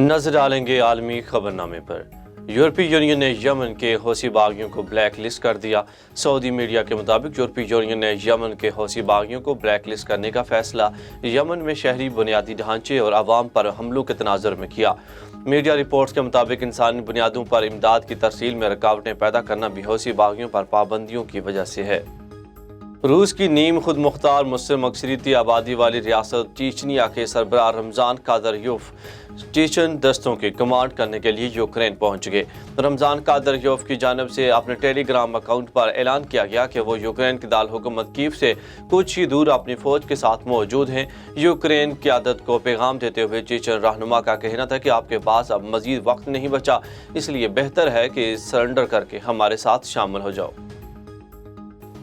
नजर डालेंगे आलमी खबरनामे पर। यूरोपीय यूनियन ने यमन के हौसी बागियों को ब्लैक लिस्ट कर दिया। सऊदी मीडिया के मुताबिक यूरोपीय यूनियन ने यमन के हौसी बागियों को ब्लैक लिस्ट करने का फैसला यमन में शहरी बुनियादी ढांचे और आवाम पर हमलों के तनाजुर में किया। मीडिया रिपोर्ट्स के मुताबिक इंसानी बुनियादों पर इमदाद की तरसील में रुकावटें पैदा करना भी हौसी बागियों पर पाबंदियों की वजह से है। रूस की नीम खुद मुख्तार मुस्लिम अक्सरियती आबादी वाली रियासत चीचनिया के सरबराह रमजान कादरयोव चेचन दस्तों की कमांड करने के लिए यूक्रेन पहुंच गए। रमजान कादरयोव की जानिब से अपने टेलीग्राम अकाउंट पर ऐलान किया गया कि वो यूक्रेन की दार हुकूमत कीव से कुछ ही दूर अपनी फौज के साथ मौजूद हैं। यूक्रेन क़यादत को पैगाम देते हुए चेचन रहनुमा का कहना था कि आपके पास अब मजीद वक्त नहीं बचा, इसलिए बेहतर है कि सरेंडर करके हमारे साथ शामिल हो जाओ।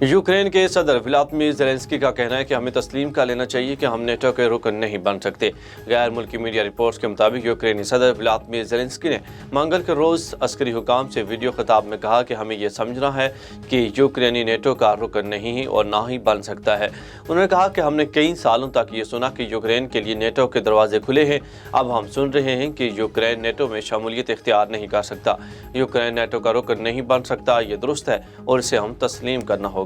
यूक्रेन के सदर व्लादिमीर ज़ेलेंस्की का कहना है कि हमें तस्लीम कर लेना चाहिए कि हम नेटो के रुकन नहीं बन सकते। गैर मुल्की मीडिया रिपोर्ट्स के मुताबिक यूक्रेनी सदर व्लादिमीर ज़ेलेंस्की ने मंगल के रोज़ अस्करी हुकाम से वीडियो खिताब में कहा कि हमें यह समझना है कि यूक्रेनी नेटो का रुकन नहीं है और ना ही बन सकता है। उन्होंने कहा कि हमने कई सालों तक ये सुना कि यूक्रेन के लिए नेटो के दरवाजे खुले हैं, अब हम सुन रहे हैं कि यूक्रेन नेटो में शमूलियत इख्तियार नहीं कर सकता। यूक्रेन नेटो का रुकन नहीं बन सकता, ये दुरुस्त है और इसे हम तस्लीम करना होगा।